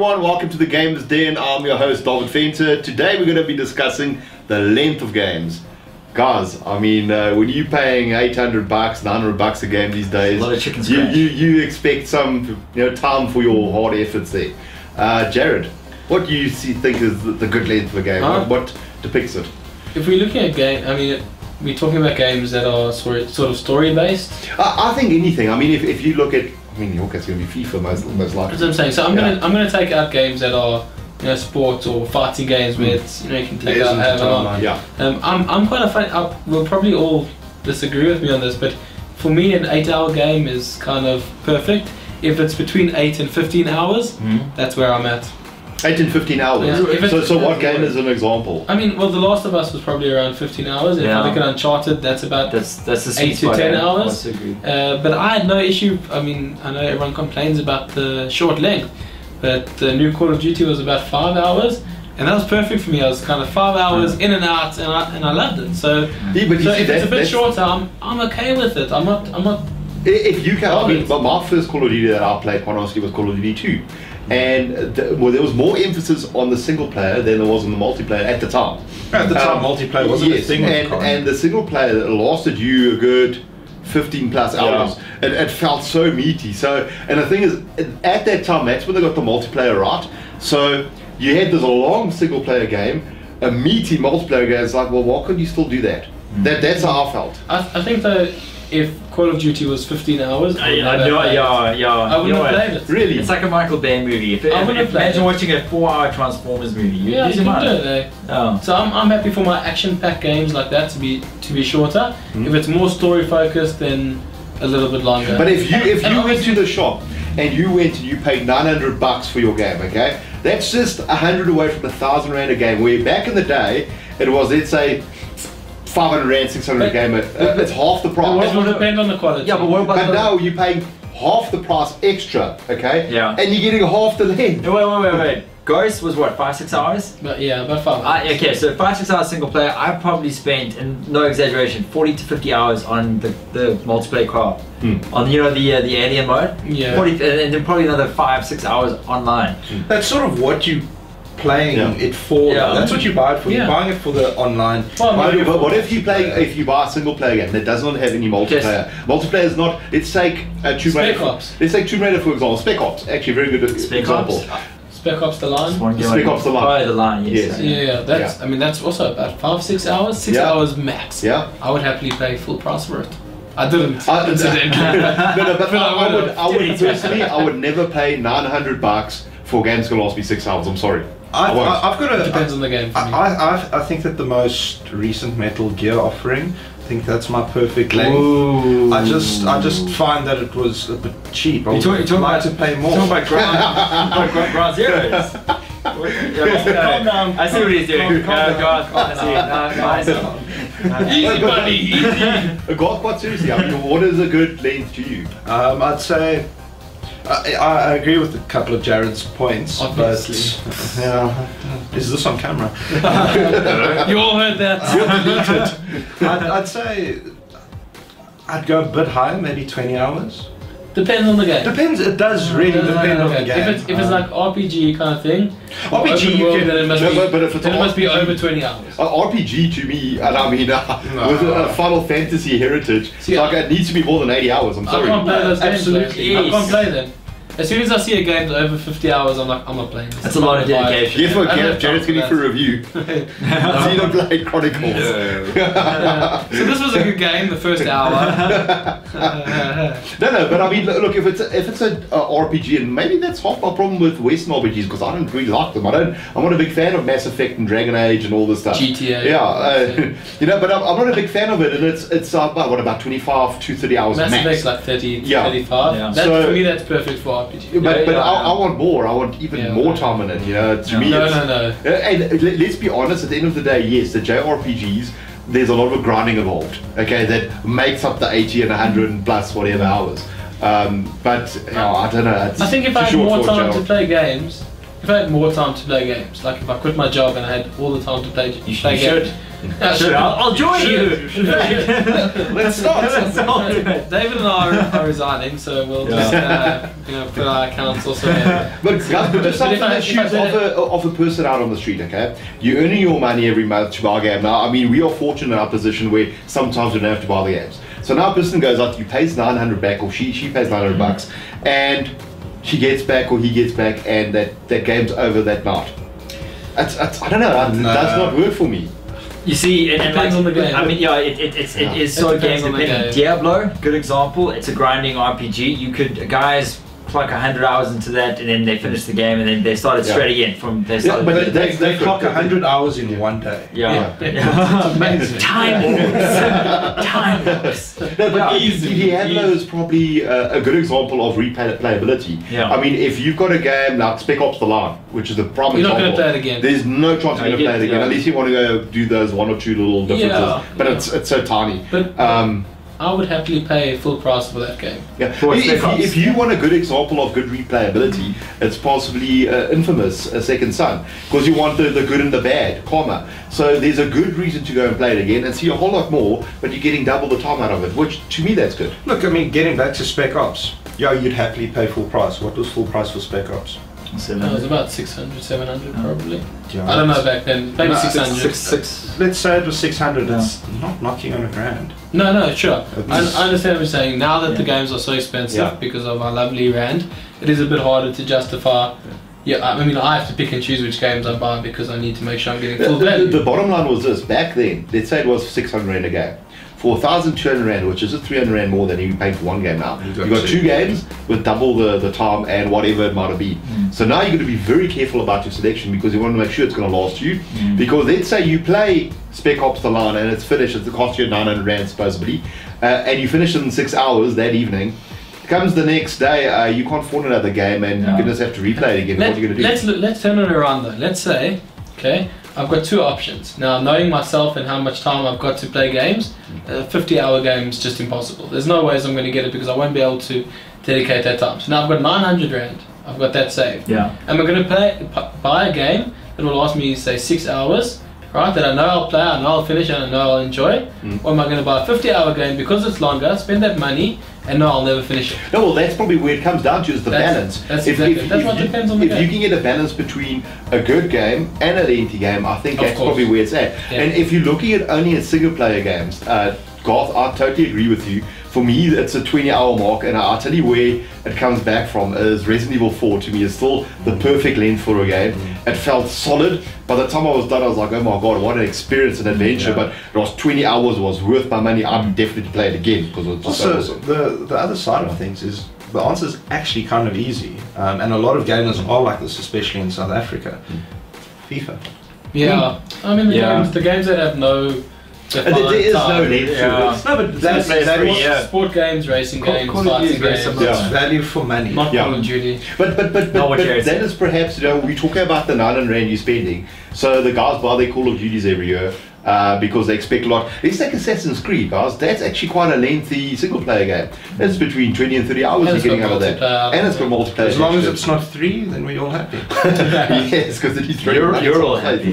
everyone, welcome to the Games Den. I'm your host David Fenter. Today we're going to be discussing the length of games. Guys, I mean, when you're paying $800, $900 a game these days, a lot of chicken scratch. you expect some time for your hard efforts there. Jared, what do you think is the good length of a game? What depicts it? If we're looking at game, I mean, we're talking about games that are sort of story based. I think anything. I mean, if you look at, I mean, in your case, it's going to be FIFA most likely. That's what I'm saying. So I'm gonna take out games that are sports or fighting games where it's, you can take out have a lot. Yeah. I'm quite a fan. We'll probably all disagree with me on this, but for me, an 8-hour game is kind of perfect. If it's between 8 and 15 hours, that's where I'm at. 8 and 15 hours. Yeah. So what game is an example? I mean, well, The Last of Us was probably around 15 hours. If I look at Uncharted, that's about that's the 8 to 10 hours. Agree. But I had no issue. I mean, I know everyone complains about the short length, but the new Call of Duty was about 5 hours, and that was perfect for me. I was kind of 5 hours in and out, and I loved it. So, if it's a bit shorter, I'm okay with it. I'm not. If you can, I mean, but my first Call of Duty that I played, quite honestly, was Call of Duty 2. And there was more emphasis on the single player than there was on the multiplayer at the time. At the time, multiplayer wasn't a thing. And the single player lasted you a good 15 plus hours. It felt so meaty. So, and the thing is, at that time, that's when they got the multiplayer right. So you had this long single player game, a meaty multiplayer game. It's like, well, why couldn't you still do that? That's how I felt. I think that if Call of Duty was 15 hours, I wouldn't have played it. Really? It's like a Michael Bay movie. Imagine watching a 4-hour Transformers movie. You can do it. So I'm happy for my action-packed games like that to be shorter. If it's more story-focused, then a little bit longer. But if you went to the shop and you paid $900 for your game, okay? That's just 100 away from 1,000 Rand a game. Where back in the day, it was, let's say, 500 Rand, 600 a game. It's half the price. It will depend on the quality. Yeah, but what about now you're paying half the price extra, okay? Yeah. And you're getting half the length. Wait. Ghost was what, 5-6 hours? But yeah, about 5 hours. Okay, so 5-6 hours single player. I probably spent, and no exaggeration, 40 to 50 hours on the multiplayer co-op. On the alien mode. Yeah. 40, and then probably another 5-6 hours online. That's sort of what you playing it for. That's what you buy it for. You're buying it for the online. But what if you buy a single player game that does not have any multiplayer? Multiplayer is not. Let's take Tomb Raider. Let's take Tomb Raider for example. Spec Ops, actually a very good example. Spec Ops: The Line. Spec Ops: The Line. Oh, The Line. Yes. Yeah. I mean, that's also about 5-6 hours. 6 hours max. Yeah. I would happily pay full price for it. I didn't. But I would personally, I would never pay $900 for games that last me 6 hours. I'm sorry. I've got It depends on the game. For me. I think that the most recent Metal Gear offering, I think that's my perfect length. Ooh. I just find that it was a bit cheap. You're talking like to pay more. You're talking about Ground Zeroes. I see what he's doing. Easy, buddy, easy. Quite seriously, I mean, what is a good length to you? I'd say I agree with a couple of Jared's points. Obviously. But is this on camera? You all heard that. I'd say I'd go a bit higher, maybe 20 hours. Depends on the game. Depends. It does really depend on the game. If it's like RPG kind of thing, RPG you can. Then it must be over 20 hours. RPG to me, and I mean, with a Final Fantasy heritage, it needs to be more than 80 hours. I'm sorry. I can't play those games. Absolutely. I can't play them. As soon as I see a game over 50 hours, I'm like, I'm not playing this. That's a lot of dedication. Guess what, Jared's getting for review. Xenoblade Chronicles. So this was a good game, the first hour. No, but I mean, look, if it's a RPG, and maybe that's half my problem with Western RPGs, because I don't really like them. I'm not a big fan of Mass Effect and Dragon Age and all this stuff. GTA. Yeah, but I'm not a big fan of it, and it's about 25 to 30 hours Mass max. Effect's like 30 to 35. Yeah. For me, that's perfect for RPG. But I want more. I want even more time in it. To me, no. And let's be honest. At the end of the day, yes, the JRPGs. There's a lot of grinding involved. Okay, that makes up the 80 and 100 and plus whatever hours. But I don't know. I think if I had more time to play games, if I had more time to play games, like if I quit my job and I had all the time to play games. Sure, I'll join you. Let's start. David and I are resigning, so we'll just put our accounts also in. But guys, put yourself in the shoes of a person out on the street, okay? You're earning your money every month to buy a game. Now, I mean, we are fortunate in our position where sometimes we don't have to buy the games. So now a person goes out, you pays 900 back, or she pays 900 bucks, and she gets back or he gets back, and that game's over that night. I don't know, it does not work for me. You see, and Depends on the game. I mean, yeah, it is so game depends on the dependent. game. Diablo, good example. It's a grinding RPG. Guys plug 100 hours into that, and then they finish the game, and then they started straight again from they started. but They clock 100 hours in one day. Yeah. It's amazing. Time wars. No, but Diablo is probably a good example of replayability. Yeah. I mean, if you've got a game like Spec Ops: The Line, which is a prime You're not example, going to play it again. there's no chance you're going to play it again, unless you want to go do those one or two little differences. Yeah. But it's so tiny. But I would happily pay full price for that game. Yeah. For Spec Ops. If you want a good example of good replayability, it's possibly Infamous, Second Son, because you want the good and the bad, karma. So there's a good reason to go and play it again and see a whole lot more, but you're getting double the time out of it, which to me that's good. Look, I mean, getting back to Spec Ops, yeah, you'd happily pay full price. What was full price for Spec Ops? It was about 600, 700 probably. Yeah, I don't know back then. Maybe No, 600. Let's say it was 600. It's not knocking on $1,000. No, sure. I understand what you're saying. Now that the Yeah. games are so expensive Yeah. because of our lovely rand, it is a bit harder to justify. Yeah, I mean, I have to pick and choose which games I buy because I need to make sure I'm getting full value. The bottom line was this: back then, let's say it was 600 rand a game. For 1,200 rand, which is a 300 rand more than you paid for one game now, You've you've got got two two games with double the time and whatever it might have been. So now you're going to be very careful about your selection because you want to make sure it's going to last you. Because let's say you play Spec Ops: The Line and it's finished, it costs you 900 rand supposedly, and you finish it in 6 hours that evening. Comes the next day, you can't afford another game and you're going to just have to replay it again. What are you going to do? Let's turn it around though. Let's say, okay, I've got two options. Now, knowing myself and how much time I've got to play games, 50-hour game's just impossible. There's no ways I'm going to get it because I won't be able to dedicate that time. So now I've got 900 rand. I've got that saved. Yeah. And we're going to buy a game that will last me, say, 6 hours, right? That I know I'll play, I know I'll finish, and I know I'll enjoy. Or am I going to buy a 50-hour game because it's longer, spend that money, and no, I'll never finish it? No, well, that's probably where it comes down to is the balance. That's what depends on the game. If you can get a balance between a good game and a lengthy game, I think Of that's course. probably where it's at. Yeah. And if you're looking at only at single-player games, Garth, I totally agree with you. For me, it's a 20-hour mark, and I'll tell you where it comes back from. Is Resident Evil 4 to me is still the perfect length for a game. It felt solid. By the time I was done, I was like, oh my god, what an experience and adventure! Yeah. But it was 20 hours, was worth my money. I'd definitely play it again because it was so Also, awesome. the other side of things is the answer is actually kind of easy, and a lot of gamers are like this, especially in South Africa. FIFA. Yeah. I mean, Yeah. the games that have no And there is no time. length to Yeah. it. No, but That's Sport games, racing games, Call of Duty fighting is very games. similar. It's value for money. Not Yeah. Call of Duty. But Not what you're that saying. is perhaps, we're talking about the 900 rand you're spending. So the guys buy their Call of Duties every year because they expect a lot. Let's take Assassin's Creed, guys. That's actually quite a lengthy single player game. That's between 20 and 30 hours And you're it's getting got out of that. multiplayer. And it's got multiplayer. As long as attached it's not 3, then we're all happy. to it. Yes, because it is very You're all happy.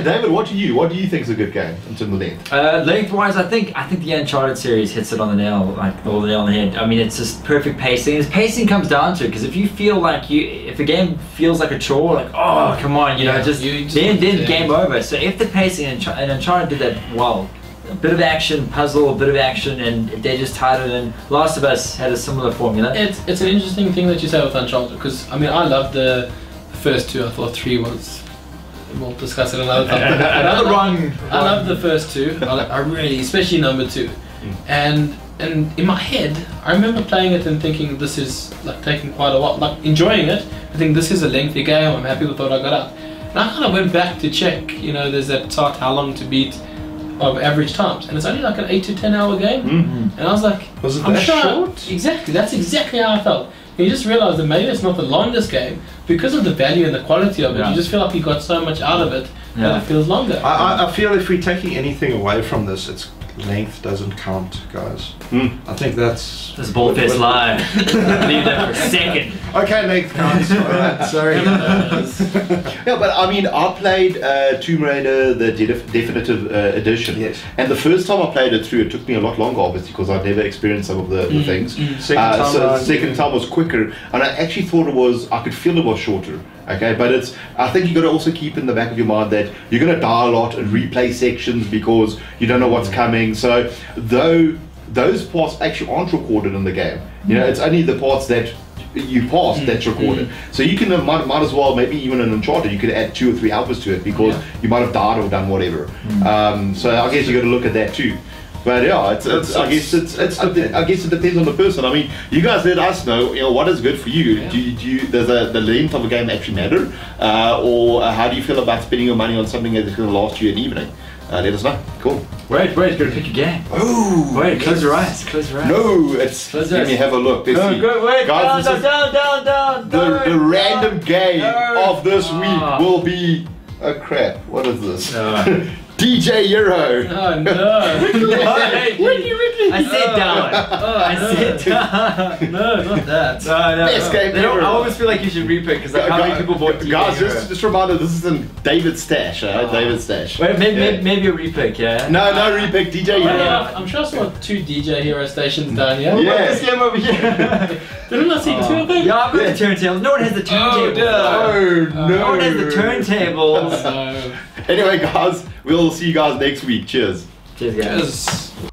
David, what do you think is a good game in terms of length? Lengthwise, I think the Uncharted series hits it on the nail, the nail on the head. I mean, it's just perfect pacing. As pacing comes down to it, because if you feel like if a game feels like a chore, like oh come on, Yeah, just you just then want to- game over. So if the pacing and Uncharted did that well, a bit of action, puzzle, a bit of action, and they just tied it in. Last of Us had a similar formula. It's an interesting thing that you say with Uncharted because I mean I love the first two. I thought 3 was. We'll discuss it another time. Another wrong. I love the first 2. I really, especially number 2, and in my head I remember playing it and thinking this is like taking quite a while, like enjoying it. I think this is a lengthy game. I'm happy with what I got out. And I kind of went back to check. There's that chart how long to beat of average times, and it's only like an 8 to 10 hour game. And I was like, Was it I'm that sure short? Exactly, that's exactly how I felt. And you just realize that maybe it's not the longest game because of the value and the quality of it. Yeah. You just feel like you got so much out of it Yeah. that it feels longer. I feel if we're taking anything away from this, length doesn't count, guys. Hmm. I think that's... This ball-faced lie. Leave that for a second. Okay, length counts. Alright, sorry. Yeah, but I mean, I played Tomb Raider, the definitive edition. Yes. And the first time I played it through, it took me a lot longer, obviously, because I'd never experienced some of the things. Second time so around, the second time was quicker, and I actually thought I could feel it was shorter. Okay, but I think you got to also keep in the back of your mind that you're going to die a lot and replay sections because you don't know what's coming. So though those parts actually aren't recorded in the game, you know, it's only the parts that you passed that's recorded. So you can might as well, maybe even in Uncharted, you could add 2 or 3 helpers to it because you might have died or done whatever. So I guess you got to look at that too. But yeah, I guess it depends on the person. I mean, you guys let us know, you know, what is good for you. Yeah. Do you does the length of a game actually matter, or how do you feel about spending your money on something that's going to last you an evening? Let us know. Cool. Wait, gotta pick your game. Oh, Wait, close your eyes. Close your eyes. No, it's Close your let me eyes. have a look. Let's No, see. go, wait, Guys, this is down. the random game of this week Ah. will be crap. What is this? No. DJ Euro. Oh no! Ricky. I said down. I said down. No, not that. No. Best game They don't- ever. I almost feel like you should repick because like, how many people bought DJ Guys, Hero? just a reminder, this is in David's stash, David's stash. Wait, maybe, Yeah. maybe a repick, yeah? No, repick DJ Euro. Yeah, I'm sure I saw 2 DJ Hero stations down here. Yeah. This game over here. Didn't I see 2 of them? Yeah, I've got the turntables. No one has the turntables. duh. No. No one has the turntables. No. Anyway, guys, we'll see you guys next week. Cheers. Cheers, guys. Yes.